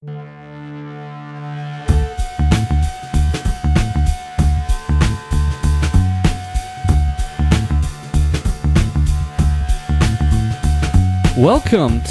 Welcome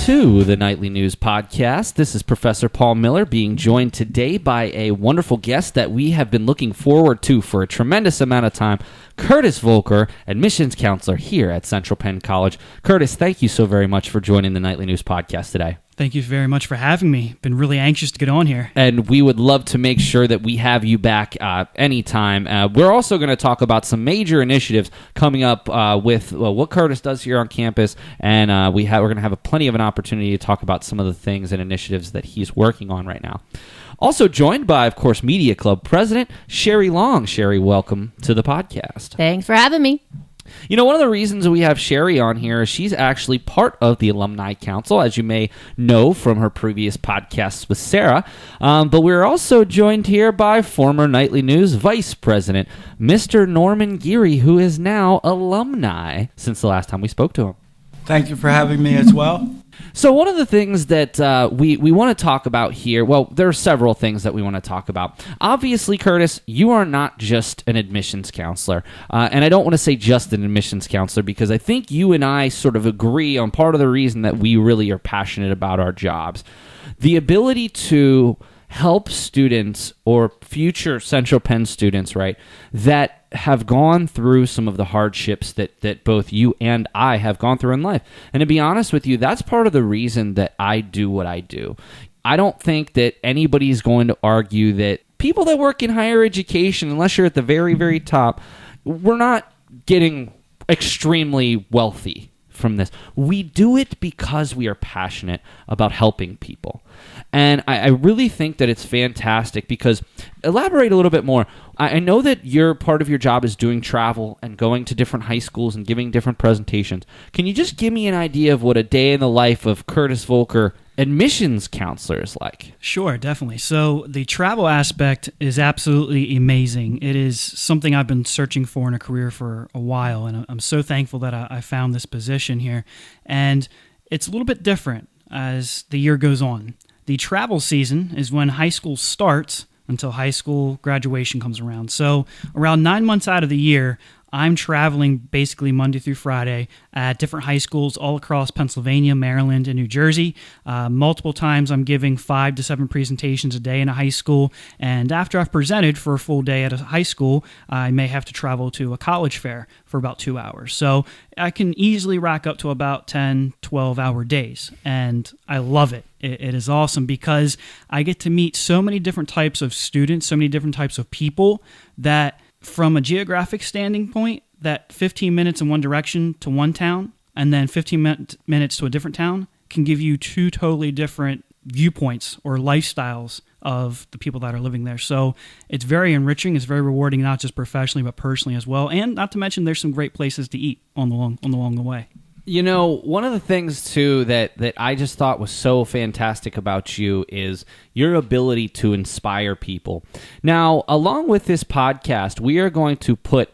to the Nightly News Podcast. This is Professor Paul Miller being joined today by a wonderful guest that we have been looking forward to for a tremendous amount of time, Curtis Voelker, Admissions Counselor here at Central Penn College. Curtis, thank you so very much for joining the Nightly News Podcast today. Thank you very much for having me. Been really anxious to get on here. And we would love to make sure that we have you back anytime. We're also going to talk about some major initiatives coming up with what Curtis does here on campus, and we're going to have plenty of an opportunity to talk about some of the things and initiatives that he's working on right now. Also joined by, of course, Media Club President Sherry Long. Sherry, welcome to the podcast. Thanks for having me. You know, one of the reasons we have Sherry on here is she's actually part of the Alumni Council, as you may know from her previous podcasts with Sarah. But we're also joined here by former Nightly News Vice President, Mr. Norman Geary, who is now alumni since the last time we spoke to him. Thank you for having me as well. So one of the things that we want to talk about here, well, there are several things that we want to talk about. Obviously, Curtis, you are not just an admissions counselor. And I don't want to say just an admissions counselor because I think you and I sort of agree on part of the reason that we really are passionate about our jobs. The ability to help students or future Central Penn students, right, that have gone through some of the hardships that both you and I have gone through in life. And to be honest with you, that's part of the reason that I do what I do. I don't think that anybody's going to argue that people that work in higher education, unless you're at the very, very top, we're not getting extremely wealthy from this. We do it because we are passionate about helping people. And I really think that it's fantastic because, elaborate a little bit more. I know that your part of your job is doing travel and going to different high schools and giving different presentations. Can you just give me an idea of what a day in the life of Curtis Voelker, admissions counselor, is like? Sure, definitely. So the travel aspect is absolutely amazing. It is something I've been searching for in a career for a while, and I'm so thankful that I found this position here. And it's a little bit different as the year goes on. The travel season is when high school starts until high school graduation comes around. So around 9 months out of the year, I'm traveling basically Monday through Friday at different high schools all across Pennsylvania, Maryland, and New Jersey. Multiple times I'm giving 5 to 7 presentations a day in a high school. And after I've presented for a full day at a high school, I may have to travel to a college fair for about 2 hours. So I can easily rack up to about 10, 12-hour days. And I love it. It is awesome because I get to meet so many different types of students, so many different types of people that from a geographic standing point, that 15 minutes in one direction to one town and then 15 minutes to a different town can give you 2 totally different viewpoints or lifestyles of the people that are living there. So it's very enriching. It's very rewarding, not just professionally, but personally as well. And not to mention, there's some great places to eat along the way. You know, one of the things, too, that I just thought was so fantastic about you is your ability to inspire people. Now, along with this podcast, we are going to put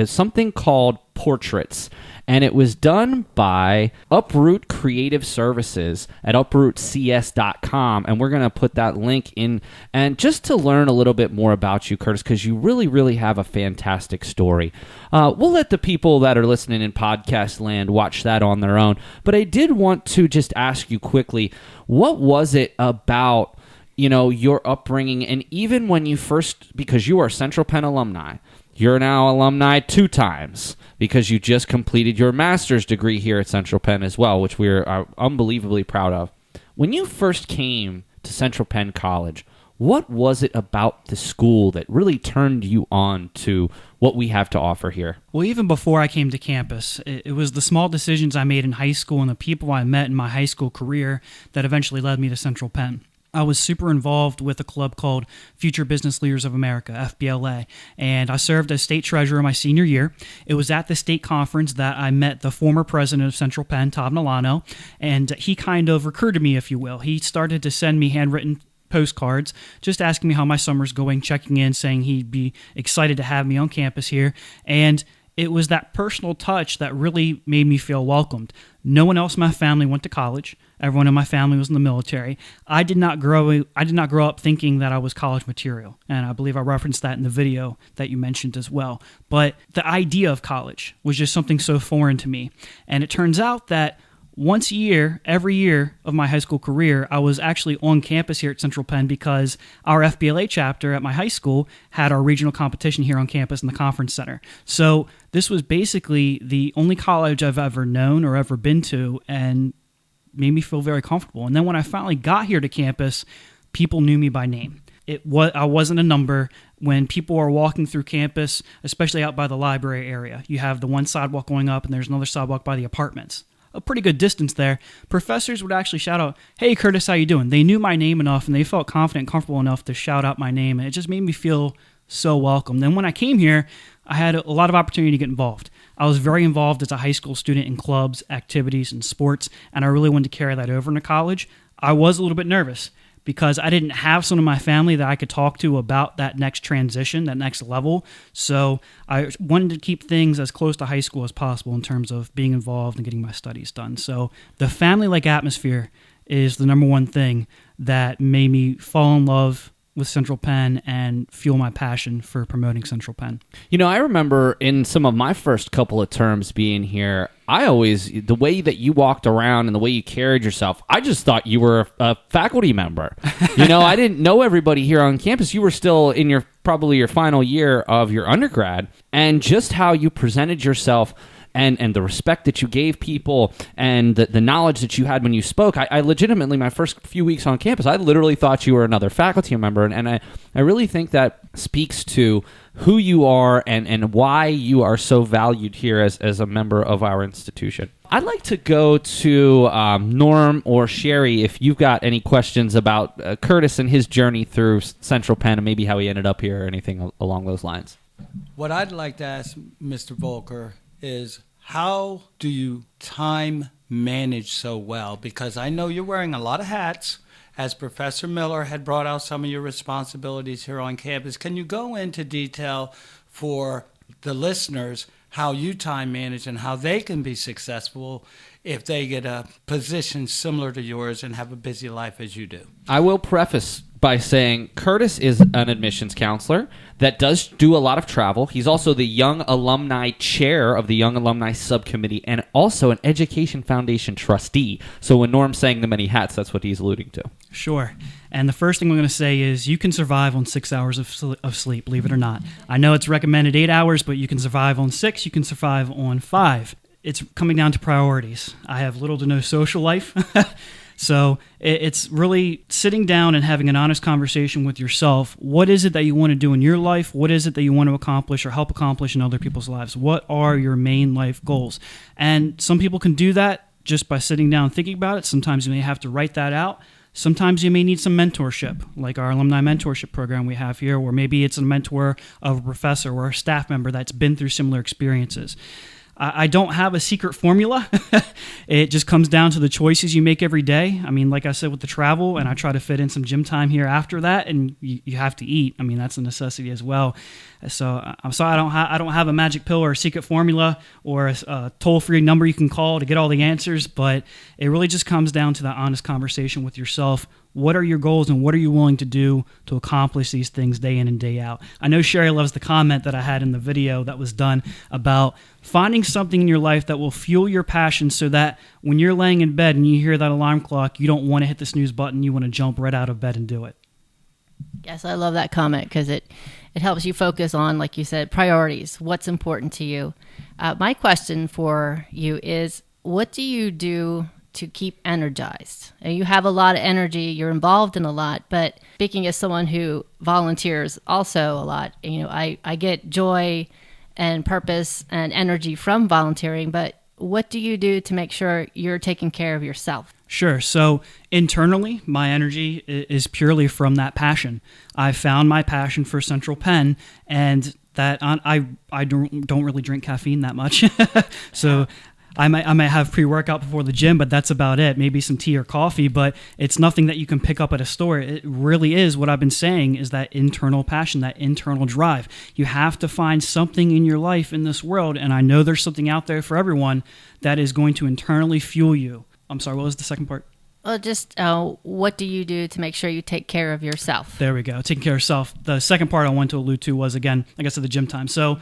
something called Portraits, and it was done by Uproot Creative Services at uprootcs.com, and we're going to put that link in. And just to learn a little bit more about you, Curtis, because you really, really have a fantastic story. We'll let the people that are listening in podcast land watch that on their own, but I did want to just ask you quickly, what was it about, you know, your upbringing, and even when you first, because you are Central Penn alumni, you're now alumni 2 times because you just completed your master's degree here at Central Penn as well, which we are unbelievably proud of. When you first came to Central Penn College, what was it about the school that really turned you on to what we have to offer here? Well, even before I came to campus, it was the small decisions I made in high school and the people I met in my high school career that eventually led me to Central Penn. I was super involved with a club called Future Business Leaders of America, FBLA, and I served as state treasurer my senior year. It was at the state conference that I met the former president of Central Penn, Todd Milano, and he kind of recruited me, if you will. He started to send me handwritten postcards, just asking me how my summer's going, checking in, saying he'd be excited to have me on campus here, and it was that personal touch that really made me feel welcomed. No one else in my family went to college. Everyone in my family was in the military. I did not grow up thinking that I was college material, and I believe I referenced that in the video that you mentioned as well. But the idea of college was just something so foreign to me. And it turns out that once a year, every year of my high school career, I was actually on campus here at Central Penn because our FBLA chapter at my high school had our regional competition here on campus in the conference center. So this was basically the only college I've ever known or ever been to, and made me feel very comfortable. And then when I finally got here to campus, people knew me by name. I wasn't a number. When people are walking through campus, especially out by the library area, you have the one sidewalk going up and there's another sidewalk by the apartments. A pretty good distance there. Professors would actually shout out, "Hey, Curtis, how you doing?" They knew my name enough and they felt confident and comfortable enough to shout out my name, and it just made me feel so welcome. Then when I came here, I had a lot of opportunity to get involved. I was very involved as a high school student in clubs, activities, and sports, and I really wanted to carry that over into college. I was a little bit nervous because I didn't have someone in my family that I could talk to about that next transition, that next level. So I wanted to keep things as close to high school as possible in terms of being involved and getting my studies done. So the family-like atmosphere is the number one thing that made me fall in love with Central Penn and fuel my passion for promoting Central Penn. You know, I remember in some of my first couple of terms being here, the way that you walked around and the way you carried yourself, I just thought you were a faculty member. You know, I didn't know everybody here on campus. You were still in probably your final year of your undergrad, and just how you presented yourself and the respect that you gave people and the knowledge that you had when you spoke. I legitimately, my first few weeks on campus, I literally thought you were another faculty member. And I really think that speaks to who you are and why you are so valued here as a member of our institution. I'd like to go to Norm or Sherry if you've got any questions about Curtis and his journey through Central Penn and maybe how he ended up here or anything along those lines. What I'd like to ask Mr. Voelker is, how do you time manage so well? Because I know you're wearing a lot of hats. As Professor Miller had brought out some of your responsibilities here on campus, can you go into detail for the listeners how you time manage and how they can be successful if they get a position similar to yours and have a busy life as you do? I will preface by saying Curtis is an admissions counselor that does do a lot of travel. He's also the Young Alumni Chair of the Young Alumni Subcommittee and also an Education Foundation trustee. So when Norm's saying the many hats, that's what he's alluding to. Sure. And the first thing I'm going to say is you can survive on 6 hours of sleep, believe it or not. I know it's recommended 8 hours, but you can survive on 6, you can survive on 5. It's coming down to priorities. I have little to no social life. So it's really sitting down and having an honest conversation with yourself. What is it that you want to do in your life? What is it that you want to accomplish or help accomplish in other people's lives? What are your main life goals? And some people can do that just by sitting down and thinking about it. Sometimes you may have to write that out. Sometimes you may need some mentorship, like our alumni mentorship program we have here, or maybe it's a mentor of a professor or a staff member that's been through similar experiences. I don't have a secret formula. It just comes down to the choices you make every day. I mean, like I said, with the travel, and I try to fit in some gym time here after that, and you have to eat. I mean, that's a necessity as well. So I'm sorry, I don't have a magic pill or a secret formula or a toll-free number you can call to get all the answers, but it really just comes down to that honest conversation with yourself. What are your goals and what are you willing to do to accomplish these things day in and day out? I know Sherry loves the comment that I had in the video that was done about finding something in your life that will fuel your passion so that when you're laying in bed and you hear that alarm clock, you don't want to hit the snooze button. You want to jump right out of bed and do it. Yes, I love that comment because it helps you focus on, like you said, priorities, what's important to you. My question for you is, what do you do to keep energized? You have a lot of energy, you're involved in a lot, but speaking as someone who volunteers also a lot, I get joy and purpose and energy from volunteering, but what do you do to make sure you're taking care of yourself? Sure. So internally, my energy is purely from that passion. I found my passion for Central Penn, and that I don't really drink caffeine that much. So I might have pre-workout before the gym, but that's about it. Maybe some tea or coffee, but it's nothing that you can pick up at a store. It really is what I've been saying, is that internal passion, that internal drive. You have to find something in your life in this world, and I know there's something out there for everyone that is going to internally fuel you. I'm sorry, what was the second part? Well, just what do you do to make sure you take care of yourself? There we go, taking care of self. The second part I wanted to allude to was, again, like I said, the gym time. So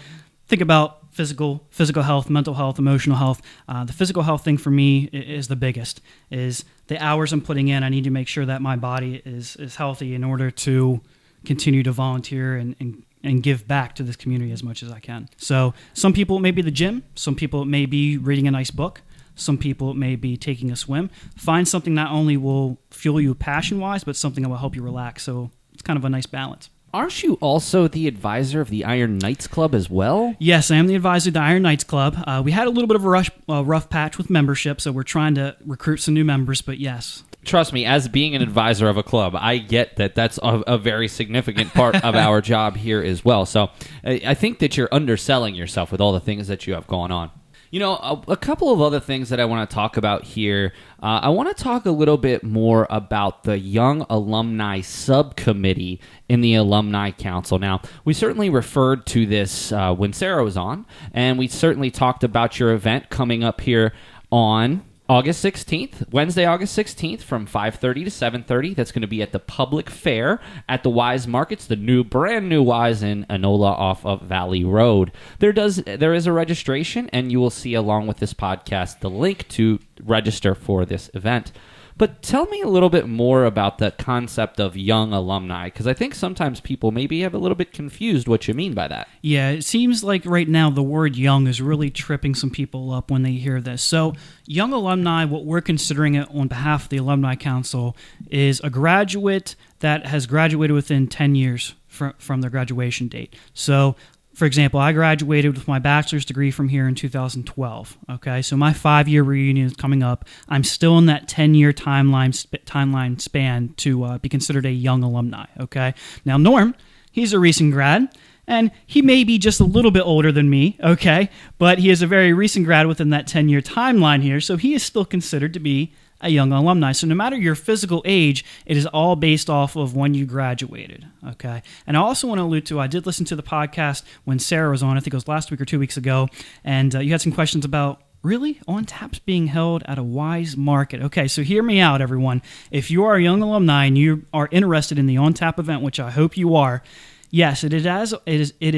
think about physical health, mental health, emotional health. The physical health thing for me is the biggest, is the hours I'm putting in. I need to make sure that my body is healthy in order to continue to volunteer and give back to this community as much as I can. So some people it may be the gym, some people it may be reading a nice book, some people it may be taking a swim. Find something not only will fuel you passion-wise, but something that will help you relax. So it's kind of a nice balance. Aren't you also the advisor of the Iron Knights Club as well? Yes, I am the advisor of the Iron Knights Club. We had a little bit of a rough patch with membership, so we're trying to recruit some new members, but yes. Trust me, as being an advisor of a club, I get that that's a very significant part of our job here as well. So I think that you're underselling yourself with all the things that you have going on. You know, a couple of other things that I want to talk about here. I want to talk a little bit more about the Young Alumni Subcommittee in the Alumni Council. Now, we certainly referred to this when Sarah was on, and we certainly talked about your event coming up here on August 16th, Wednesday, August 16th from 5:30 to 7:30. That's going to be at the Public Fair at the Wise Markets, the brand new Wise in Enola off of Valley Road. There is a registration, and you will see along with this podcast the link to register for this event. But tell me a little bit more about the concept of young alumni, because I think sometimes people maybe have a little bit confused what you mean by that. Yeah, it seems like right now the word young is really tripping some people up when they hear this. So young alumni, what we're considering it on behalf of the Alumni Council, is a graduate that has graduated within 10 years from their graduation date. So for example, I graduated with my bachelor's degree from here in 2012. Okay, so my 5-year reunion is coming up. I'm still in that 10-year timeline span to be considered a young alumni. Okay, now Norm, he's a recent grad, and he may be just a little bit older than me. Okay, but he is a very recent grad within that 10-year timeline here, so he is still considered to be a young alumni. So no matter your physical age, it is all based off of when you graduated, okay? And I also want to allude to, I did listen to the podcast when Sarah was on, I think it was last week or 2 weeks ago, and you had some questions about, really? On taps being held at a Wise Market. Okay, so hear me out, everyone. If you are a young alumni and you are interested in the On Tap event, which I hope you are, yes, it is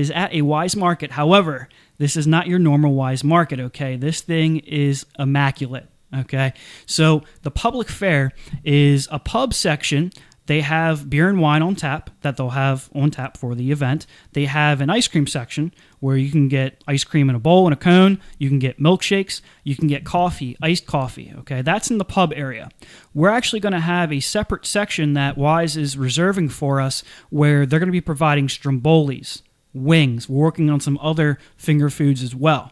at a Wise Market. However, this is not your normal Wise Market, okay? This thing is immaculate. Okay, so the Public Fair is a pub section. They have beer and wine on tap that they'll have on tap for the event. They have an ice cream section where you can get ice cream in a bowl and a cone. You can get milkshakes. You can get coffee, iced coffee. Okay, that's in the pub area. We're actually going to have a separate section that Wise is reserving for us where they're going to be providing strombolis, wings. We're working on some other finger foods as well.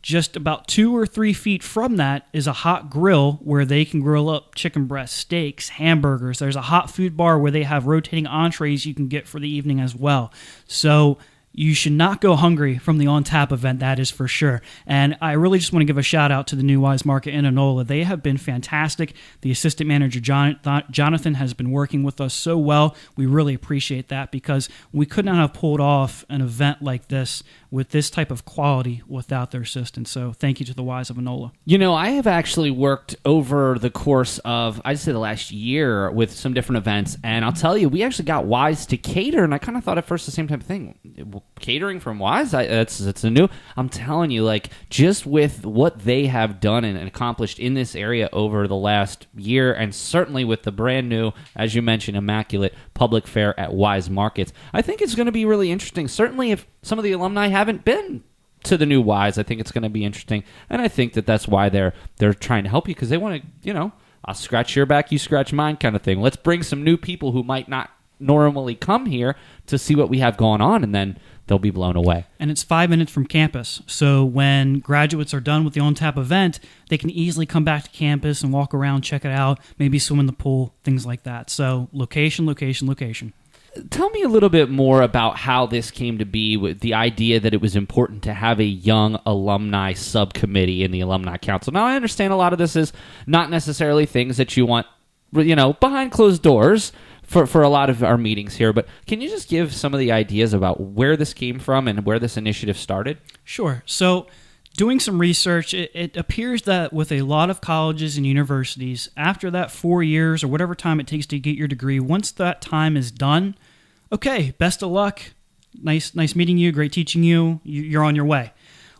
Just about 2 or 3 feet from that is a hot grill where they can grill up chicken breasts, steaks, hamburgers. There's a hot food bar where they have rotating entrees you can get for the evening as well. So you should not go hungry from the On Tap event, that is for sure. And I really just want to give a shout out to the new Wise Market in Enola. They have been fantastic. The assistant manager, Jonathan, has been working with us so well. We really appreciate that because we could not have pulled off an event like this with this type of quality without their assistance. So thank you to the Wise of Enola. You know, I have actually worked over the course of, I'd say the last year with some different events, and I'll tell you, we actually got Wise to cater, and I kind of thought at first the same type of thing. Catering from Wise, it's a new, I'm telling you, like, just with what they have done and accomplished in this area over the last year, and certainly with the brand new, as you mentioned, immaculate Public Fair at Wise Markets, I think it's going to be really interesting. Certainly if some of the alumni haven't been to the new Wise, I think it's going to be interesting, and I think that that's why they're trying to help you, because they want to, you know, I'll scratch your back, you scratch mine kind of thing. Let's bring some new people who might not normally come here to see what we have going on, and then they'll be blown away. And it's 5 minutes from campus, so when graduates are done with the On Tap event, they can easily come back to campus and walk around, check it out, maybe swim in the pool, things like that. So location, location, location. tell me a little bit more about how this came to be, with the idea that it was important to have a young alumni subcommittee in the Alumni Council. Now, I understand a lot of this is not necessarily things that you want, behind closed doors for a lot of our meetings here, but can you just give some of the ideas about where this came from and where this initiative started? Sure. So doing some research, it appears that with a lot of colleges and universities, after that 4 years or whatever time it takes to get your degree, once that time is done, okay, best of luck. Nice meeting you, great teaching you, you're on your way.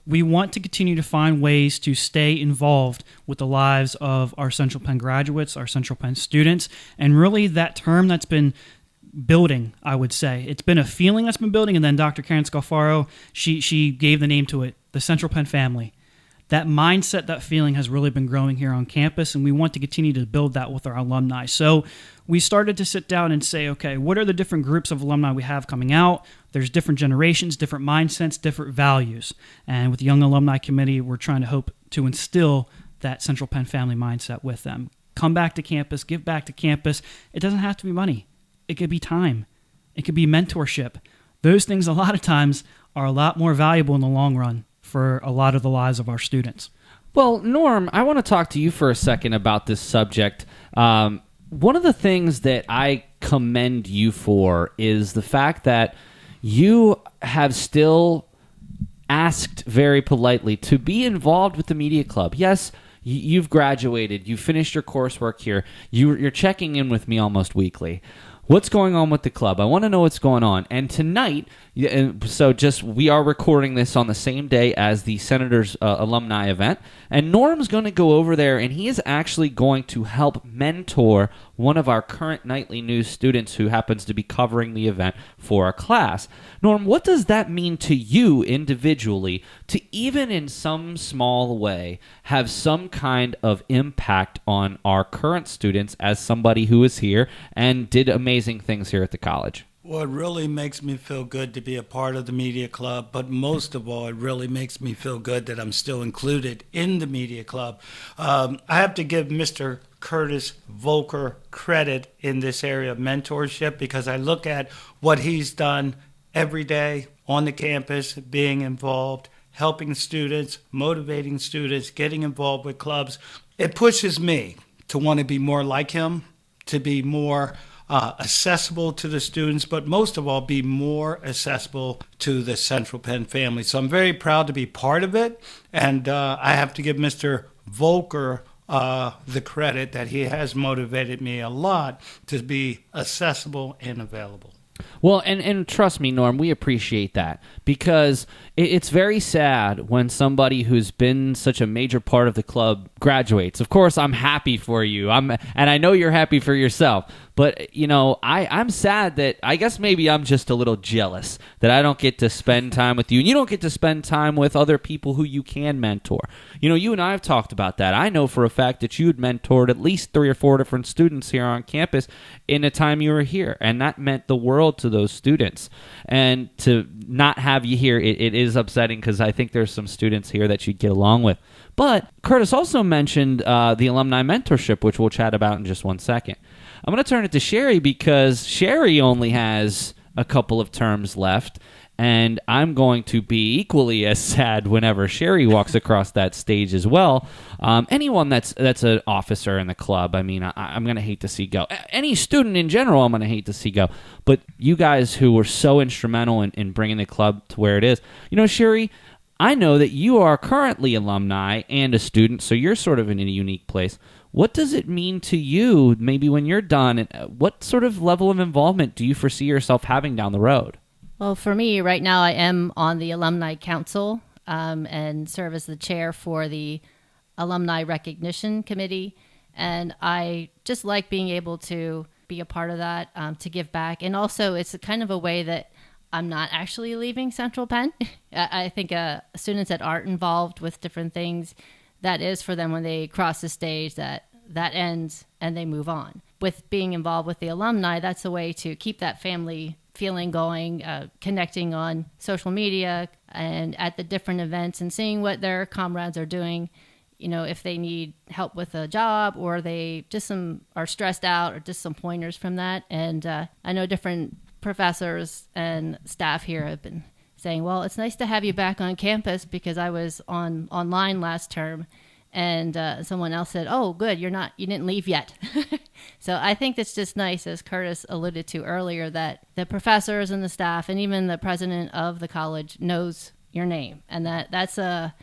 We want to continue to find ways to stay involved with the lives of our Central Penn graduates, our Central Penn students, and really that term that's been building, I would say. It's been a feeling that's been building, and then Dr. Karen Scalfaro, she gave the name to it, the Central Penn family. That mindset, that feeling has really been growing here on campus, and we want to continue to build that with our alumni. So we started to sit down and say, okay, what are the different groups of alumni we have coming out? There's different generations, different mindsets, different values. And with the Young Alumni Committee, we're trying to hope to instill that Central Penn family mindset with them. Come back to campus, give back to campus. It doesn't have to be money. It could be time. It could be mentorship. Those things a lot of times are a lot more valuable in the long run for a lot of the lives of our students. Well, Norm, I want to talk to you for a second about this subject. One of the things that I commend you for is the fact that you have still asked very politely to be involved with the media club. Yes, you've graduated. You finished your coursework here. You're checking in with me almost weekly. What's going on with the club? I want to know what's going on. And tonight, we are recording this on the same day as the Senators alumni event, and Norm's going to go over there, and he is actually going to help mentor one of our current nightly news students who happens to be covering the event for our class. Norm, what does that mean to you individually to even in some small way have some kind of impact on our current students as somebody who is here and did amazing things here at the college? Well, it really makes me feel good to be a part of the media club, but most of all, it really makes me feel good that I'm still included in the media club. I have to give Mr. Curtis Voelker credit in this area of mentorship, because I look at what he's done every day on the campus, being involved, helping students, motivating students, getting involved with clubs. It pushes me to want to be more like him, to be more accessible to the students, but most of all, be more accessible to the Central Penn family. So I'm very proud to be part of it, and I have to give Mr. Voelker the credit that he has motivated me a lot to be accessible and available. Well, and trust me, Norm, we appreciate that, because it's very sad when somebody who's been such a major part of the club graduates. Of course, I'm happy for you, and I know you're happy for yourself. But, I'm sad that I guess maybe I'm just a little jealous that I don't get to spend time with you, and you don't get to spend time with other people who you can mentor. You and I have talked about that. I know for a fact that you had mentored at least 3 or 4 different students here on campus in the time you were here, and that meant the world to those students. And to not have you here, it is upsetting, because I think there's some students here that you'd get along with. But Curtis also mentioned the alumni mentorship, which we'll chat about in just one second. I'm going to turn it to Sherry, because Sherry only has a couple of terms left, and I'm going to be equally as sad whenever Sherry walks across that stage as well. Anyone that's an officer in the club, I'm going to hate to see go. Any student in general, I'm going to hate to see go. But you guys who were so instrumental in bringing the club to where it is. Sherry, I know that you are currently alumni and a student, so you're sort of in a unique place. What does it mean to you, maybe when you're done, and what sort of level of involvement do you foresee yourself having down the road? Well, for me, right now, I am on the Alumni Council and serve as the chair for the Alumni Recognition Committee. And I just like being able to be a part of that, to give back. And also, it's kind of a way that I'm not actually leaving Central Penn. I think students that aren't involved with different things, that is for them when they cross the stage, that ends and they move on. With being involved with the alumni, that's a way to keep that family feeling going, connecting on social media and at the different events and seeing what their comrades are doing. If they need help with a job or they just are stressed out, or just some pointers from that. And I know different professors and staff here have been saying, well, it's nice to have you back on campus because I was online last term. And someone else said, oh, good, you didn't leave yet. So I think it's just nice, as Curtis alluded to earlier, that the professors and the staff and even the president of the college knows your name. And that's a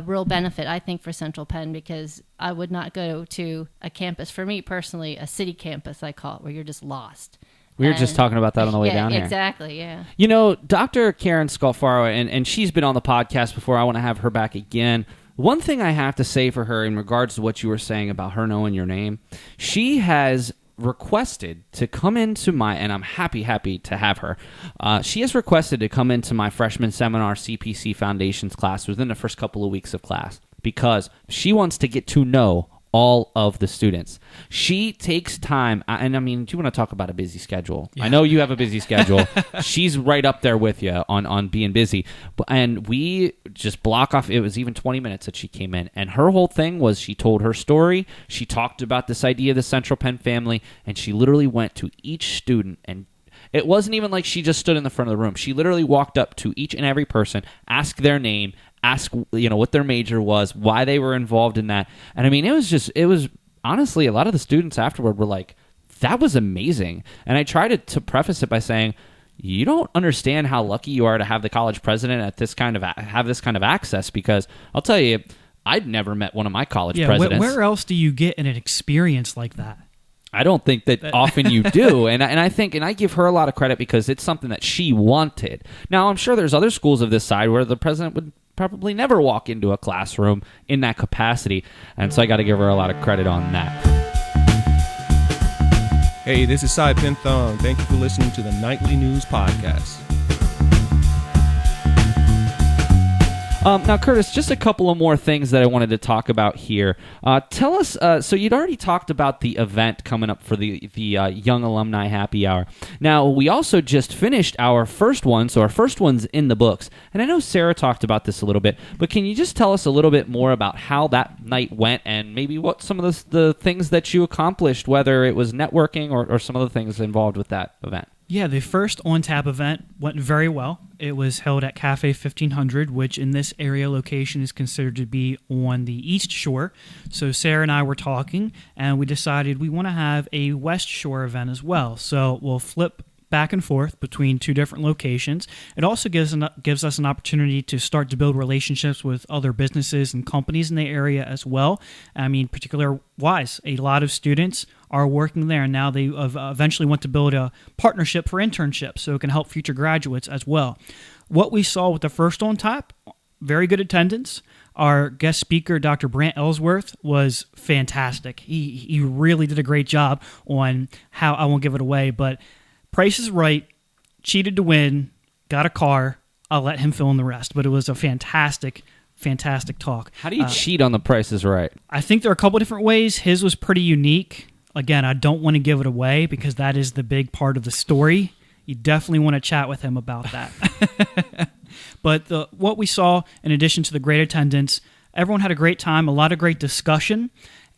real benefit, I think, for Central Penn, because I would not go to a campus, for me personally, a city campus, I call it, where you're just lost. We were just talking about that on the way down here. Exactly, yeah. You know, Dr. Karen Scalfaro, and she's been on the podcast before. I want to have her back again. One thing I have to say for her in regards to what you were saying about her knowing your name, she has requested to come into and I'm happy to have her. She has requested to come into my freshman seminar CPC Foundations class within the first couple of weeks of class because she wants to get to know all of the students. She takes time, and I mean, do you want to talk about a busy schedule? Yeah. I know you have a busy schedule. She's right up there with you on being busy. And we just block off, it was even 20 minutes that she came in, and her whole thing was she told her story, she talked about this idea of the Central Penn family, and she literally went to each student, and it wasn't even like she just stood in the front of the room. She literally walked up to each and every person, asked their name, ask what their major was, why they were involved in that. And I mean, it was honestly, a lot of the students afterward were like, that was amazing. And I tried to preface it by saying, you don't understand how lucky you are to have the college president have this kind of access, because I'll tell you, I'd never met one of my college presidents. Where else do you get an experience like that? I don't think that often you do, and I think, and I give her a lot of credit because it's something that she wanted. Now, I'm sure there's other schools of this side where the president would probably never walk into a classroom in that capacity, and so I got to give her a lot of credit on that. Hey, this is Cy Pinthong. Thank you for listening to the Nightly News Podcast. Now, Curtis, just a couple of more things that I wanted to talk about here. Tell us, so you'd already talked about the event coming up for the Young Alumni Happy Hour. Now, we also just finished our first one, so our first one's in the books. And I know Sarah talked about this a little bit, but can you just tell us a little bit more about how that night went and maybe what some of the things that you accomplished, whether it was networking or some of the things involved with that event? Yeah, the first on-tap event went very well. It was held at Cafe 1500, which in this area location is considered to be on the East Shore. So Sarah and I were talking, and we decided we want to have a West Shore event as well. So we'll flip back and forth between two different locations. It also gives us an opportunity to start to build relationships with other businesses and companies in the area as well. I mean, particular-wise, a lot of students are working there, and now they eventually want to build a partnership for internships so it can help future graduates as well. What we saw with the first on tap, very good attendance. Our guest speaker, Dr. Brant Ellsworth, was fantastic. He really did a great job on how, I won't give it away, but Price is Right, cheated to win, got a car. I'll let him fill in the rest. But it was a fantastic talk. How do you cheat on the Price is Right? I think there are a couple different ways. His was pretty unique. Again, I don't want to give it away because that is the big part of the story. You definitely want to chat with him about that. But what we saw, in addition to the great attendance, everyone had a great time, a lot of great discussion,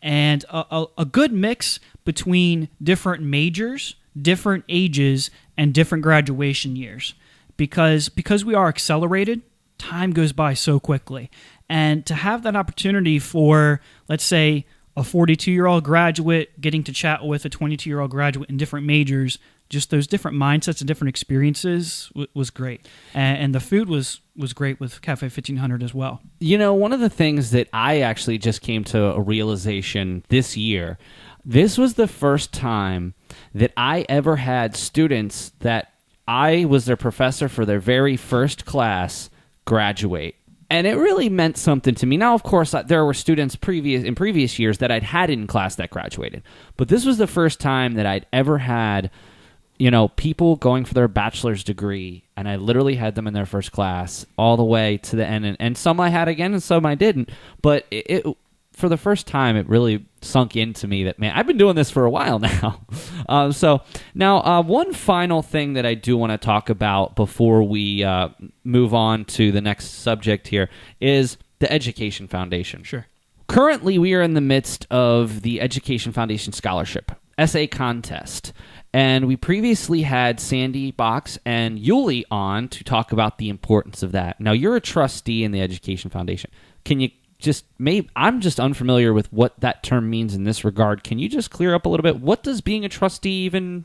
and a good mix between different majors, different ages, and different graduation years. Because we are accelerated, time goes by so quickly. And to have that opportunity for, let's say, a 42-year-old graduate getting to chat with a 22-year-old graduate in different majors, just those different mindsets and different experiences was great. And the food was great with Cafe 1500 as well. You know, one of the things that I actually just came to a realization this year, this was the first time that I ever had students that I was their professor for their very first class graduate. And it really meant something to me. Now, of course, there were students in previous years that I'd had in class that graduated. But this was the first time that I'd ever had, people going for their bachelor's degree. And I literally had them in their first class all the way to the end. And some I had again and some I didn't. But it for the first time, it really sunk into me that, man, I've been doing this for a while now. So now one final thing that I do want to talk about before we move on to the next subject here is the Education Foundation. Sure. Currently, we are in the midst of the Education Foundation Scholarship essay contest. And we previously had Sandy Box and Yuli on to talk about the importance of that. Now, you're a trustee in the Education Foundation. Can you I'm just unfamiliar with what that term means in this regard. Can you just clear up a little bit? What does being a trustee even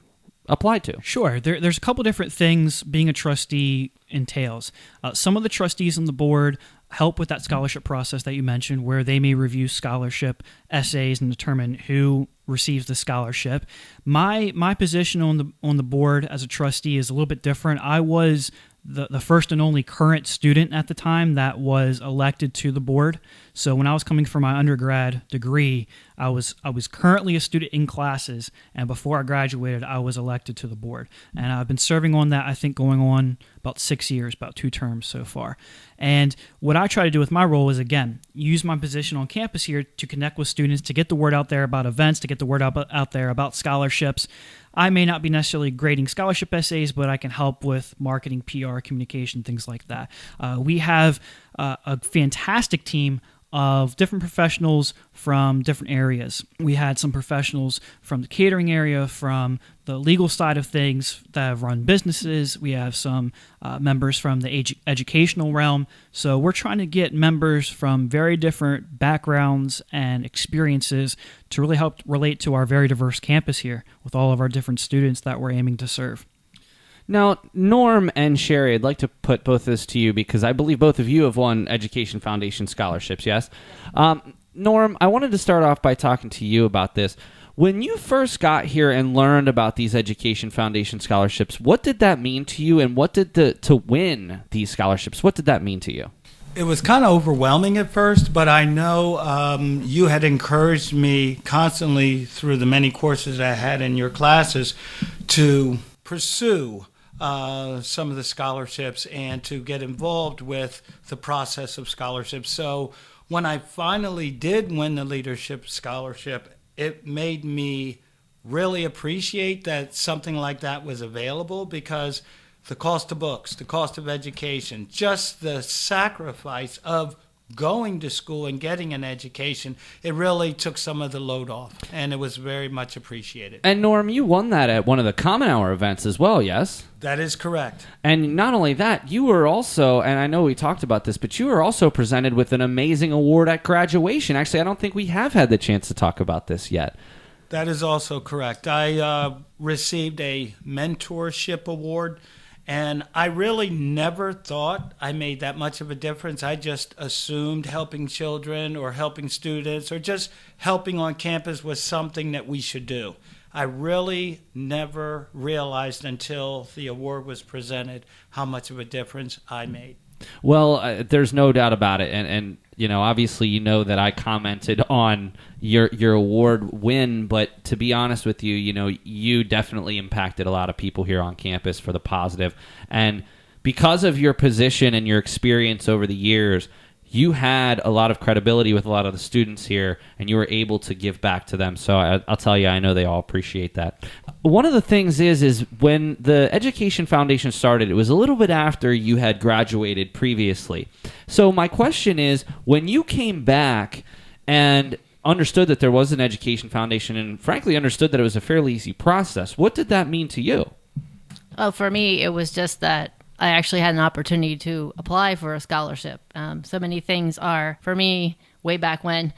apply to? Sure. There's a couple different things being a trustee entails. Some of the trustees on the board help with that scholarship process that you mentioned, where they may review scholarship essays and determine who receives the scholarship. My position on the board as a trustee is a little bit different. I was the first and only current student at the time that was elected to the board. So when I was coming for my undergrad degree, I was currently a student in classes, and before I graduated, I was elected to the board. And I've been serving on that, I think, going on about 6 years, about 2 terms so far. And what I try to do with my role is, again, use my position on campus here to connect with students, to get the word out there about events, to get the word out there about scholarships. I may not be necessarily grading scholarship essays, but I can help with marketing, PR, communication, things like that. We have a fantastic team of different professionals from different areas. We had some professionals from the catering area, from the legal side of things that have run businesses. We have some members from the educational realm. So we're trying to get members from very different backgrounds and experiences to really help relate to our very diverse campus here with all of our different students that we're aiming to serve. Now, Norm and Sherry, I'd like to put both this to you because I believe both of you have won Education Foundation scholarships, yes? Norm, I wanted to start off by talking to you about this. When you first got here and learned about these Education Foundation scholarships, what did that mean to you, and what did to win these scholarships, what did that mean to you? It was kind of overwhelming at first, but I know you had encouraged me constantly through the many courses I had in your classes to pursue some of the scholarships and to get involved with the process of scholarships. So when I finally did win the leadership scholarship, it made me really appreciate that something like that was available, because the cost of books, the cost of education, just the sacrifice of going to school and getting an education, it really took some of the load off, and it was very much appreciated. And Norm, you won that at one of the Common Hour events as well, yes? That is correct. And not only that, you were also, and I know we talked about this, but you were also presented with an amazing award at graduation. Actually, I don't think we have had the chance to talk about this yet. That is also correct. I received a mentorship award, and I really never thought I made that much of a difference. I just assumed helping children or helping students or just helping on campus was something that we should do. I really never realized until the award was presented how much of a difference I made. Well, there's no doubt about it, and you know, obviously, you know that I commented on your award win, but to be honest with you, you know, you definitely impacted a lot of people here on campus for the positive, and because of your position and your experience over the years, you had a lot of credibility with a lot of the students here, and you were able to give back to them. So I'll tell you, I know they all appreciate that. One of the things is when the Education Foundation started, it was a little bit after you had graduated previously. So my question is, when you came back and understood that there was an Education Foundation and frankly understood that it was a fairly easy process, what did that mean to you? Well, for me, it was just that I actually had an opportunity to apply for a scholarship. So many things are, for me, way back when,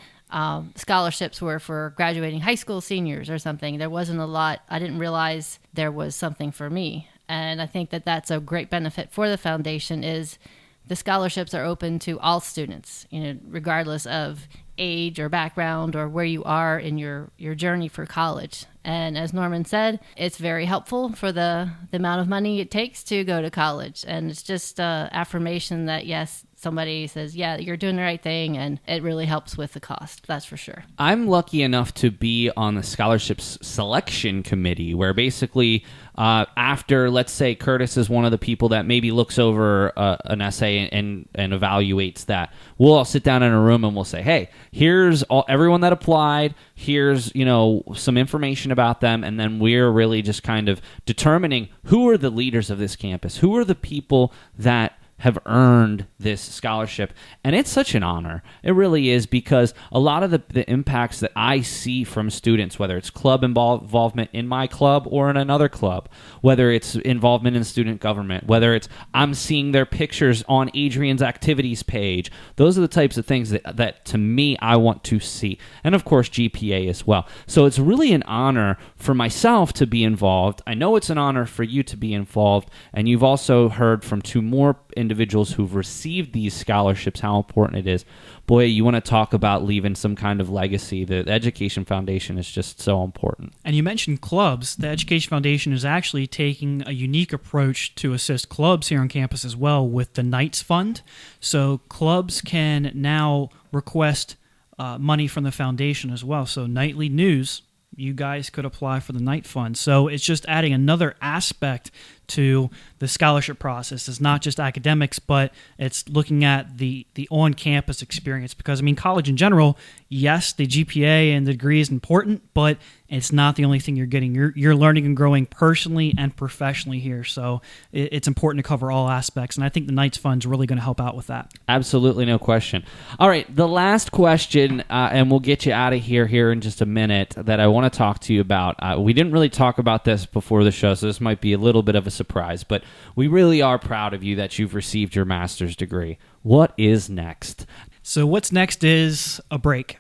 scholarships were for graduating high school seniors or something. There wasn't a lot. I didn't realize there was something for me. And I think that that's a great benefit for the foundation is the scholarships are open to all students, you know, regardless of age or background or where you are in your journey for college. And as Norman said, it's very helpful for the amount of money it takes to go to college. And it's just affirmation that, yes, somebody says, yeah, you're doing the right thing, and it really helps with the cost. That's for sure. I'm lucky enough to be on the scholarships selection committee where basically after, let's say, Curtis is one of the people that maybe looks over an essay and evaluates that, we'll all sit down in a room and we'll say, hey, here's everyone that applied, here's, you know, some information about them, and then we're really just kind of determining who are the leaders of this campus, who are the people that have earned this scholarship. And it's such an honor. It really is, because a lot of the impacts that I see from students, whether it's club involvement in my club or in another club, whether it's involvement in student government, whether it's I'm seeing their pictures on Adrian's activities page, those are the types of things that to me I want to see. And of course GPA as well. So it's really an honor for myself to be involved. I know it's an honor for you to be involved, and you've also heard from two more individuals who've received these scholarships how important it is. Boy, you want to talk about leaving some kind of legacy. The Education Foundation is just so important. And you mentioned clubs. The Education Foundation is actually taking a unique approach to assist clubs here on campus as well with the Knights Fund. So clubs can now request money from the foundation as well. So Nightly News, you guys could apply for the Knight Fund. So it's just adding another aspect to the scholarship process. It's not just academics, but it's looking at the on-campus experience. Because, I mean, college in general, yes, the GPA and the degree is important, but it's not the only thing you're getting. You're learning and growing personally and professionally here. So it's important to cover all aspects, and I think the Knights Fund is really going to help out with that. Absolutely, no question. All right, the last question, and we'll get you out of here in just a minute, that I want to talk to you about. We didn't really talk about this before the show, so this might be a little bit of a surprise, but we really are proud of you that you've received your master's degree. What is next? So what's next is a break.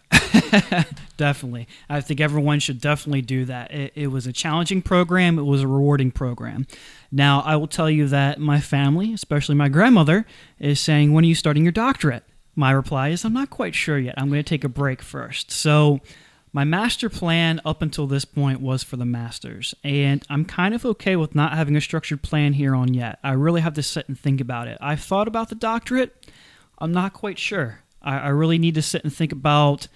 Definitely. I think everyone should definitely do that. It was a challenging program. It was a rewarding program. Now, I will tell you that my family, especially my grandmother, is saying, when are you starting your doctorate? My reply is, I'm not quite sure yet. I'm going to take a break first. So my master plan up until this point was for the master's, and I'm kind of okay with not having a structured plan here on yet. I really have to sit and think about it. I've thought about the doctorate. I'm not quite sure. I really need to sit and think about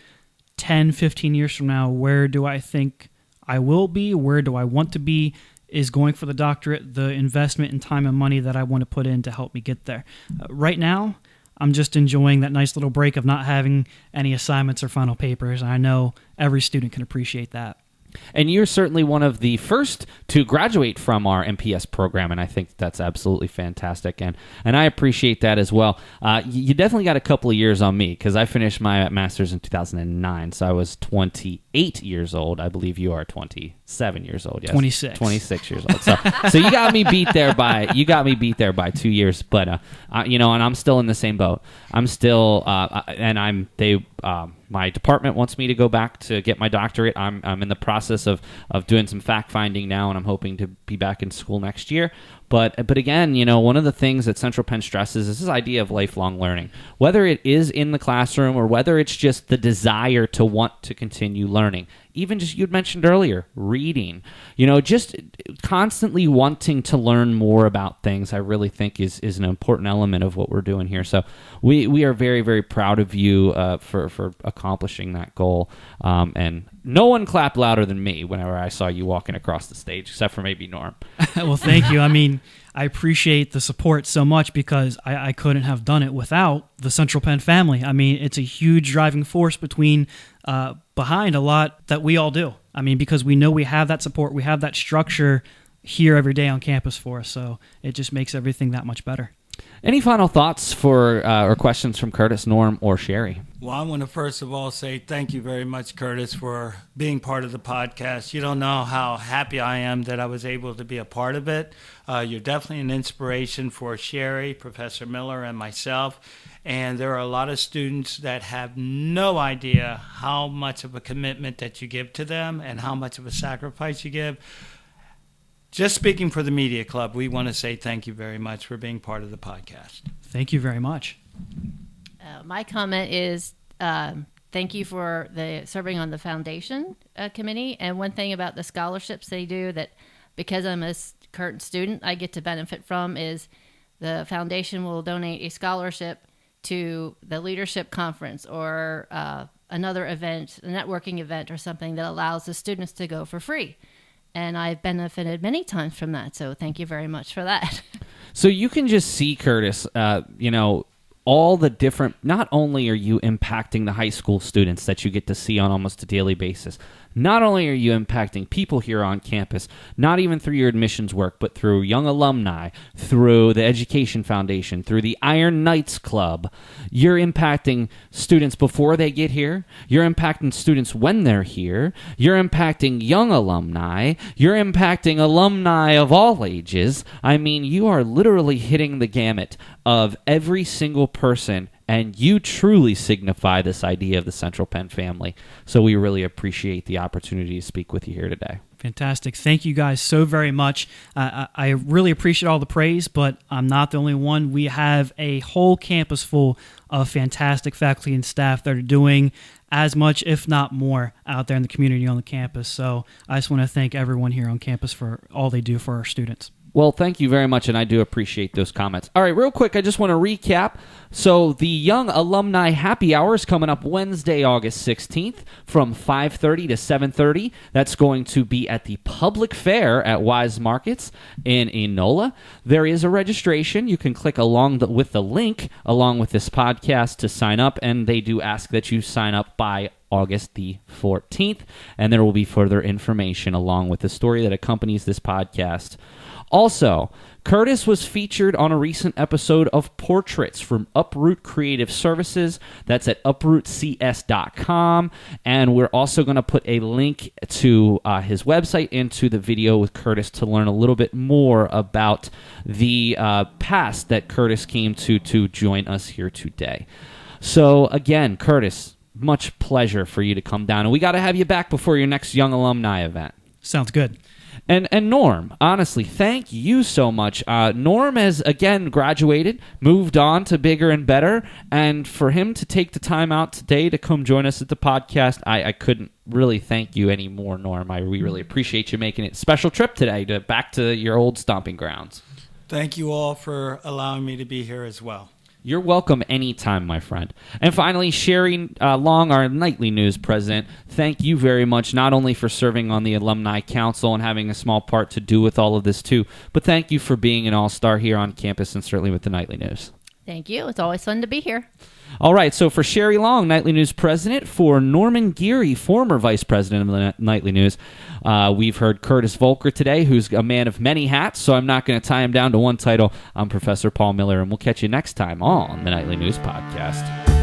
10, 15 years from now, where do I think I will be? Where do I want to be? Is going for the doctorate the investment in time and money that I want to put in to help me get there? Right now, I'm just enjoying that nice little break of not having any assignments or final papers. I know every student can appreciate that. And you're certainly one of the first to graduate from our MPS program, and I think that's absolutely fantastic, and I appreciate that as well. You definitely got a couple of years on me, because I finished my master's in 2009, so I was 28 years old. I believe you are 27 years old. Yes, 26 years old. So you got me beat there by 2 years, but and I'm still in the same boat. I'm still my department wants me to go back to get my doctorate. I'm in the process of doing some fact finding now, and I'm hoping to be back in school next year. But again, one of the things that Central Penn stresses is this idea of lifelong learning, whether it is in the classroom or whether it's just the desire to want to continue learning. Even just, you'd mentioned earlier, reading, just constantly wanting to learn more about things, I really think is an important element of what we're doing here. So we are very, very proud of you for accomplishing that goal. And no one clapped louder than me whenever I saw you walking across the stage, except for maybe Norm. Well, thank you. I mean, I appreciate the support so much, because I couldn't have done it without the Central Penn family. I mean, it's a huge driving force behind a lot that we all do. I mean, because we know we have that support, we have that structure here every day on campus for us, so it just makes everything that much better. Any final thoughts or questions from Curtis, Norm, or Sherry? Well, I want to first of all say thank you very much, Curtis, for being part of the podcast. You don't know how happy I am that I was able to be a part of it. You're definitely an inspiration for Sherry, Professor Miller, and myself. And there are a lot of students that have no idea how much of a commitment that you give to them and how much of a sacrifice you give. Just speaking for the Media Club, we want to say thank you very much for being part of the podcast. Thank you very much. My comment is thank you for serving on the foundation committee. And one thing about the scholarships they do that, because I'm a current student, I get to benefit from is the foundation will donate a scholarship to the leadership conference or another event, a networking event or something that allows the students to go for free. And I've benefited many times from that. So thank you very much for that. So you can just see, Curtis, all the different, not only are you impacting the high school students that you get to see on almost a daily basis, not only are you impacting people here on campus, not even through your admissions work, but through Young Alumni, through the Education Foundation, through the Iron Knights Club. You're impacting students before they get here. You're impacting students when they're here. You're impacting young alumni. You're impacting alumni of all ages. I mean, you are literally hitting the gamut of every single person, and you truly signify this idea of the Central Penn family. So we really appreciate the opportunity to speak with you here today. Fantastic. Thank you guys so very much. I really appreciate all the praise, but I'm not the only one. We have a whole campus full of fantastic faculty and staff that are doing as much, if not more, out there in the community on the campus. So I just want to thank everyone here on campus for all they do for our students. Well, thank you very much, and I do appreciate those comments. All right, real quick, I just want to recap. So the Young Alumni Happy Hour is coming up Wednesday, August 16th from 5:30 to 7:30. That's going to be at the Public Fair at Wise Markets in Enola. There is a registration. You can click along with the link along with this podcast to sign up, and they do ask that you sign up by August the 14th, and there will be further information along with the story that accompanies this podcast. Also, Curtis was featured on a recent episode of Portraits from Uproot Creative Services. That's at uprootcs.com. And we're also going to put a link to his website into the video with Curtis to learn a little bit more about the past that Curtis came to join us here today. So, again, Curtis, much pleasure for you to come down. And we got to have you back before your next Young Alumni event. Sounds good. And Norm, honestly, thank you so much. Norm has, again, graduated, moved on to bigger and better, and for him to take the time out today to come join us at the podcast, I couldn't really thank you anymore, Norm. We really appreciate you making it a special trip today back to your old stomping grounds. Thank you all for allowing me to be here as well. You're welcome anytime, my friend. And finally, Sherry Long, our nightly news president, thank you very much, not only for serving on the Alumni Council and having a small part to do with all of this too, but thank you for being an all-star here on campus and certainly with the nightly news. Thank you. It's always fun to be here. All right, so for Sherry Long, Nightly News President, for Norman Geary, former Vice President of the Nightly News, we've heard Curtis Voelker today, who's a man of many hats, so I'm not going to tie him down to one title. I'm Professor Paul Miller, and we'll catch you next time on the Nightly News Podcast.